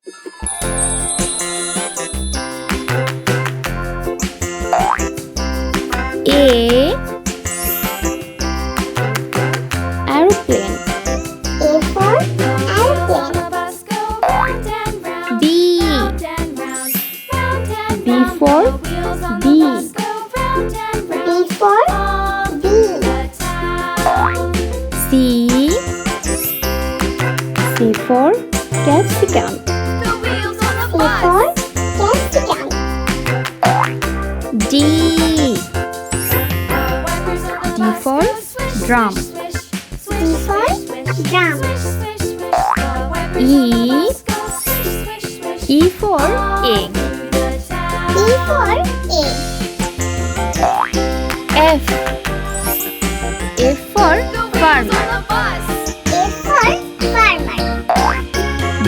A. Aeroplane. A for airplane. B. B for bee. B for bee. C. C for capsicum. C for capsicum. D. D for drum. D for drum. E. E for egg. E for egg. F. F for farmer. F for farmer.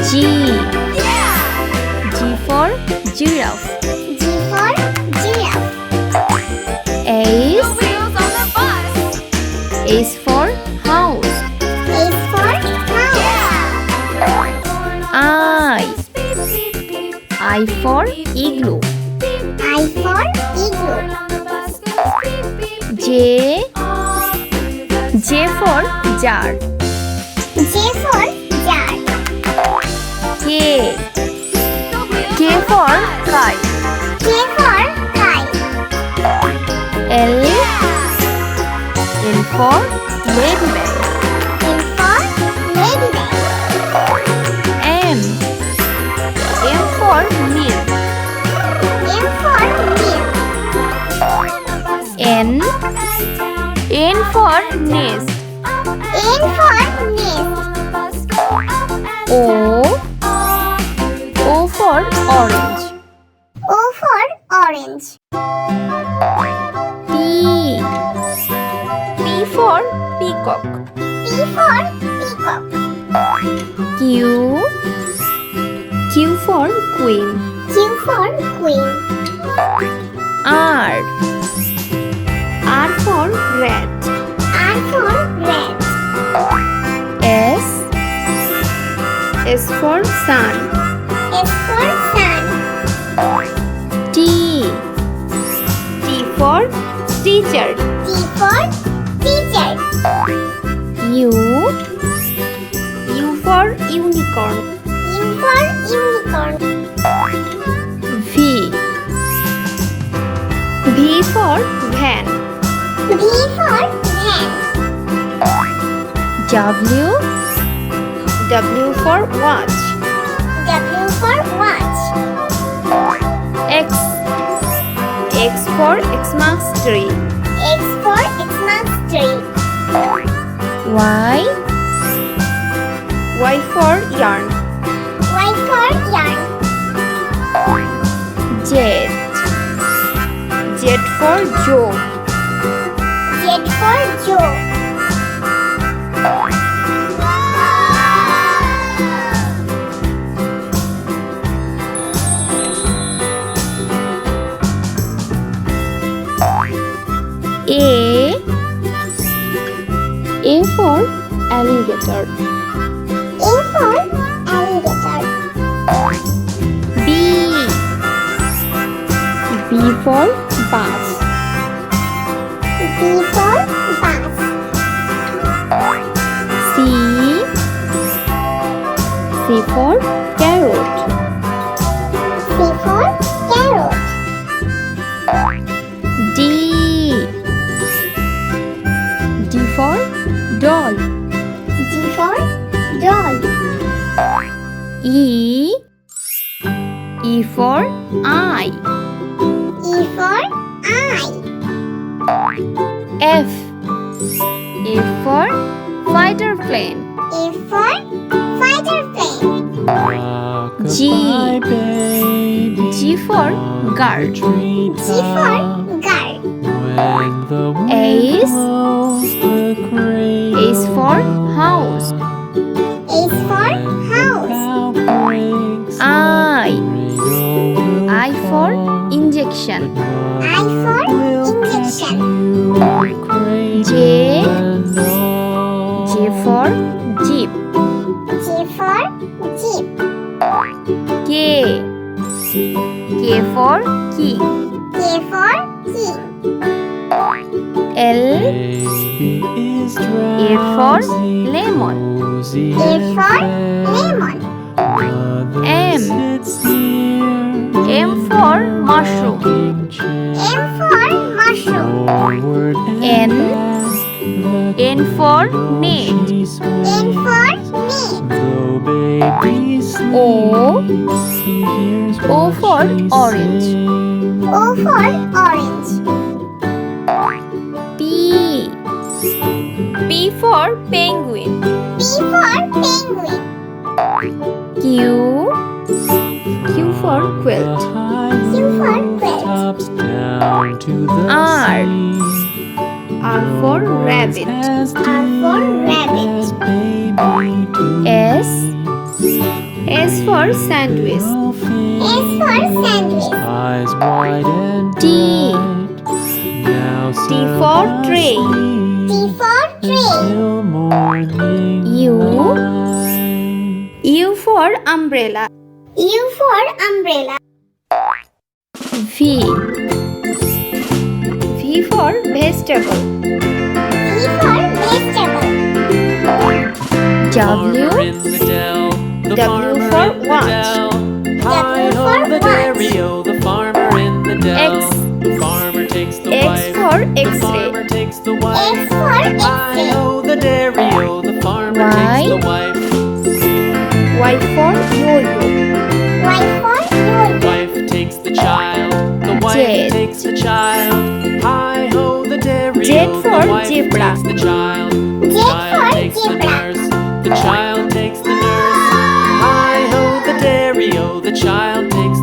G. G for giraffe. G for giraffe. H. H for house. H for house. I for igloo. I for igloo. J. J for jar. J for jar. K. K for kite. K for kite. L. L for ladybug. M for ladybug. M. M for milk. M for milk. N. N for nest. N for nest. O. O for orange. O for orange. P. P for peacock. P for peacock. Q. Q for queen. Q for queen. R. R for rat. R for rat. S. S for sun. S for sun. T. T for teacher. T for teacher. U. U for unicorn. U for unicorn. V. V for van. V for van. W. W for watch. W for watch. X. X for Xmas tree. X for Xmas tree. Y. Y for yarn. Y for yarn. Z. Z for Joe. Z for Joe. A. A for alligator. A for alligator. B. B for bus. B for bus. C. C for carrot. C for carrot. D. D for doll. D for doll. E. E for eye. E for eye. F. F for fighter plane. F for fighter plane. G. G for guard. G for guard. H. H for house. H for house. I. I for injection. I for injection. J. J for jeep. J for jeep. K for king. K for king. L for lemon. A for lemon. M for mushroom. M for mushroom. N for net. N for net. O for orange. O for orange. P for penguin. P for penguin. Q for quilt. Q for quilt. R for rabbit. R for rabbit. S for sandwich. S for sandwich. T for tray. T for tray. U for umbrella. U for umbrella. V for vegetable. V for vegetable. W for watch. W for watch. The farmer in the dell. X The farmer takes the X wife. for The X-ray. farmer takes the wife. X for X-ray. I-O the dairy-o. The farmer Y. takes the wife. Y for yo-yo. Y for yo-yo. Wife takes the child. The Z. wife takes the child. Hi-ho the dairy-o. Z for The wife zebra. takes the child. The Z child for takes the zebra. nurse. The child takes the nurse. Hi-ho the dairy-o. The child takes